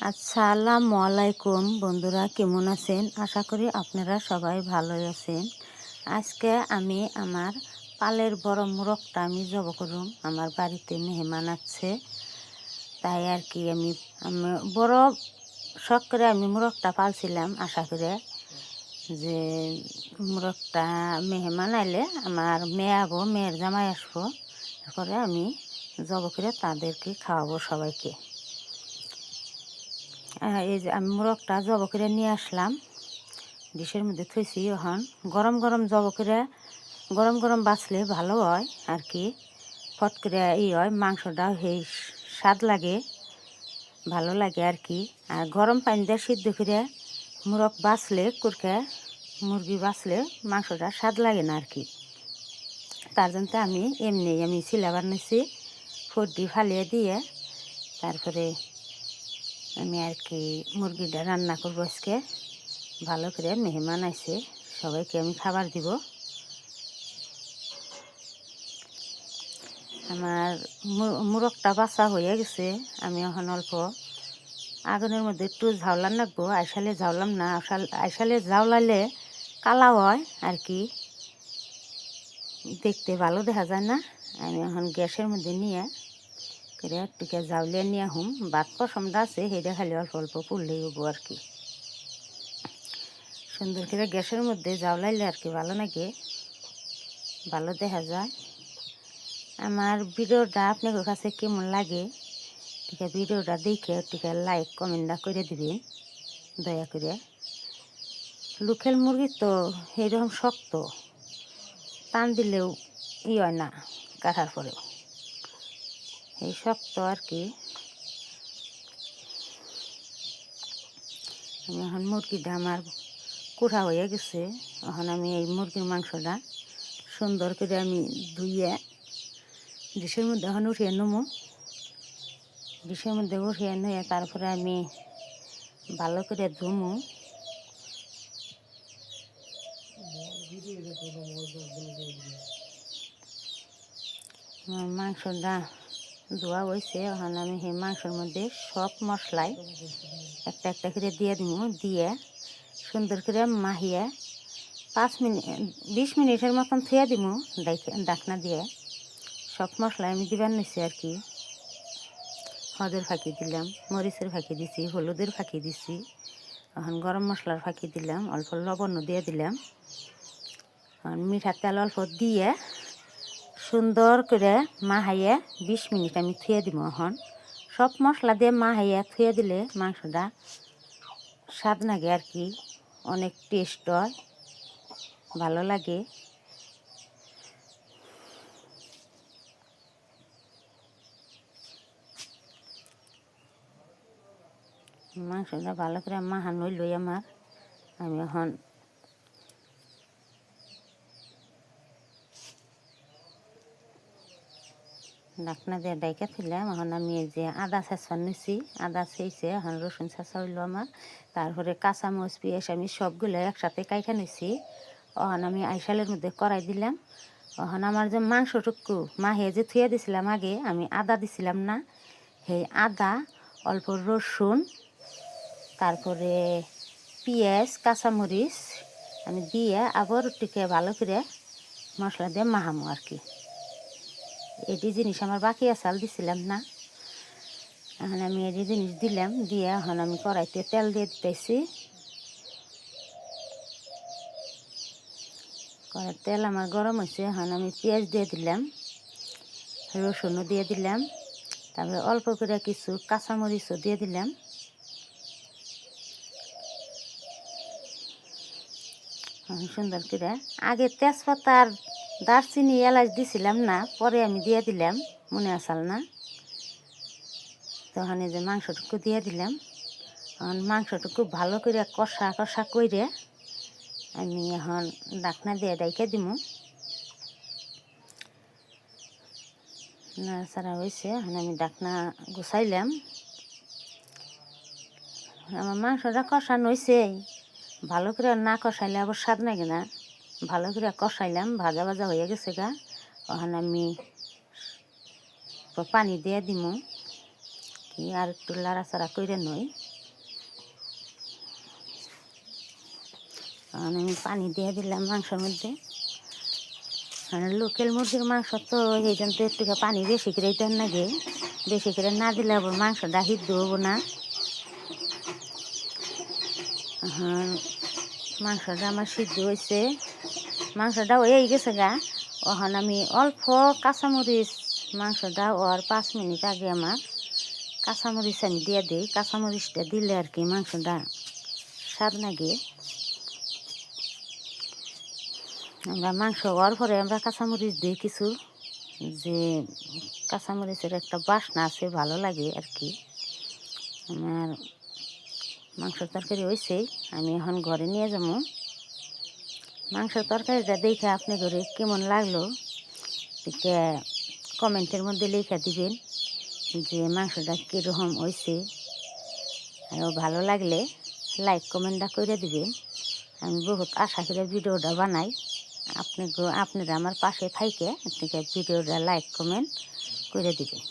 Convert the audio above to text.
আসসালামু আলাইকুম বন্ধুরা, কেমন আছেন? আশা করি আপনারা সবাই ভালোই আছেন। আজকে আমি আমার পালের বড় মোরগটা আমি জব করুম। আমার বাড়িতে মেহমান আছে, তাই আর কি আমি বড় শখ করে আমি মোরগটা পালছিলাম, আশা করে যে মোরগটা মেহমান আইলে আমার মেয়ে আবো, মেয়ের জামাই আসবো, তারপরে আমি জব করে তাদেরকে খাওয়াবো সবাইকে। এই যে আমি মোরগটা জব করে নিয়ে আসলাম, ডিশের মধ্যে থুইছি। এখন গরম গরম জব করে গরম গরম বাছলে ভালো হয় আর কি, ফট করে হয় মাংসটা সেই স্বাদ লাগে, ভালো লাগে আর কি। আর গরম পানি দিয়ে সিদ্ধ করে মোরগ বাছলে কুরকে মুরগি বাছলে মাংসটা স্বাদ লাগে না আর কি। তার জন্য আমি সিলাবার নিছি, ফড্ডি ফালিয়ে দিয়ে তারপরে আমি আর কি মুরগিটা রান্না করবো আজকে। ভালো করে মেহমান আছে, সবাইকে আমি খাবার দিব। আমার মোরগটা বাছা হয়ে গেছে। আমি এখন অল্প আগুনের মধ্যে একটু ঝাউলান রাখবো। আইসালে ঝাউলাম না, আইসালে ঝাউলালে কালা হয় আর কি, দেখতে ভালো দেখা যায় না। আমি এখন গ্যাসের মধ্যে নিয়ে করে একটুকে ঝাউলিয়ে নিয়ে হুম ভাত পশমটা আছে, সেটা খালি অল্প অল্প পুড়লেই হবো আর কি। সুন্দর করে গ্যাসের মধ্যে ঝাউলাইলে আর কি ভালো লাগে, ভালো দেখা যায়। আমার ভিডিওটা আপনাদের কাছে কেমন লাগে, ঠিক আছে ভিডিওটা দেখে ঠিক লাইক কমেন্টটা করে দিবেন দয়া করে। লোকেল মুরগি তো এইরকম শক্ত, টান দিলেও হয় না, কাটার পরেও এই শক্ত আর কি। আমি এখন মুরগিটা আমার কুড়া হয়ে গেছে। এখন আমি এই মুরগির মাংসটা সুন্দর করে আমি ধুইয়ে ডিশের মধ্যে এখন উঠিয়ে নেবো। ডিশের মধ্যে উঠিয়ে নিয়ে তারপরে আমি ভালো করে ধুমু। মাংসটা ধোয়া হয়েছে। এখন আমি সেই মাংসের মধ্যে সব মশলাই একটা একটা করে দিয়ে দিব, দিয়ে সুন্দর করে মাহিয়ে 20 মিনিটের মতন থুয়ে দিব ডাকনা দিয়ে। সব মশলা আমি দিবার নিছি আর কি। হদের ফাঁকি দিলাম, মরিচের ফাঁকি দিছি, হলুদের ফাঁকি দিছি, এখন গরম মশলার ফাঁকি দিলাম, অল্প লবণ দিয়ে দিলাম। মিঠার তেল অল্প দিয়ে সুন্দর করে মাহাইয়ে 20 মিনিট আমি থুয়ে দিব। এখন সব মশলা দিয়ে মাহাইয়ে থুয়ে দিলে মাংসটা স্বাদ লাগে আর কি, অনেক টেস্ট হয়, ভালো লাগে। মাংসটা ভালো করে মাহানো লই আমার। আমি এখন ঢাকনা দিয়ে ডাইকা ফেললাম। এখন আমি এই যে আদা ছেঁচা নিছি, আদা ছেঁচে এখন রসুন ছেঁচা হইলো আমার। তারপরে কাঁচামরিচ পেঁয়াজ আমি সবগুলো একসাথে কাইখা নিছি। এখন আমি আইসালের মধ্যে কড়াই দিলাম। এখন আমার যে মাংসটুকু মাহে যে থুয়ে দিছিলাম আগে, আমি আদা দিছিলাম না, সেই আদা অল্প রসুন তারপরে পেঁয়াজ কাঁচামরিচ আমি দিয়ে আবার টিকে ভালো করে মশলা দিয়ে মাহামো আর কি। এটি জিনিস আমার বাকি আসাল দিছিলাম না, এখন আমি এটি জিনিস দিলাম, দিয়ে এখন আমি কড়াইতে তেল দিয়ে দিতেছি। কড়াই তেল আমার গরম হয়েছে, এখন আমি পেঁয়াজ দিয়ে দিলাম, রসুনও দিয়ে দিলাম, তারপরে অল্প করে কিছু কাঁচামরিচও দিয়ে দিলাম। সুন্দর করে আগে তেজপাতা আর দারচিনি এলাচ দিছিলাম না, পরে আমি দিয়ে দিলাম, মনে আসাল না। তখন এই যে মাংসটুকু দিয়ে দিলাম। এখন মাংসটুকু ভালো করে কষা কষা করে আমি এখন ঢাকনা দিয়ে ডাইকে দিব। নাড়াচাড়া হয়েছে, এখন আমি ঢাকনা গুছাইলাম। আমার মাংসটা কষানো হয়েছে, ভালো করে না কষাইলে আবার স্বাদ লাগে না। ভালো করে কষাইলাম, ভাজা ভাজা হয়ে গেছে গা। এখন আমি পানি দিয়ে দিব, কি আর একটু লাড়াচাড়া করে নই। আমি পানি দিয়ে দিলাম মাংসের মধ্যে। লোকাল মুরগির মাংস তো এই জন্য তো একটু পানি বেশি করে দিতে লাগে, বেশি করে না দিলে আবার মাংসটা সিদ্ধ হবো না। হ্যাঁ, মাংসটা আমার সিদ্ধ হয়েছে, মাংসটা হয়ে গেছে গা। ওখানে আমি অল্প কাঁচামরিচ, মাংসটা ওর 5 মিনিট আগে আমার কাঁচামরিচ আমি দিয়ে দিই। কাঁচামরিচটা দিলে আর কি মাংসটা স্বাদ লাগে। আমরা মাংস হওয়ার পরে আমরা কাঁচামরিচ দিই কিছু, যে কাঁচামরিচের একটা বাসনা আছে, ভালো লাগে আর কি। আমার মাংসের তরকারি হয়েছেই, আমি এখন ঘরে নিয়ে যাবো। মাংসের তরকারিটা দেখে আপনি ঘরে কেমন লাগলো দেখে কমেন্টের মধ্যে লিখে দিবেন যে মাংসটা কীরকম হয়েছে। আর ভালো লাগলে লাইক কমেন্টটা করে দিবেন। আমি বহুত আশা করে ভিডিওটা বানাই, আপনারা আমার পাশে থাইকে ভিডিওটা লাইক কমেন্ট করে দিবেন।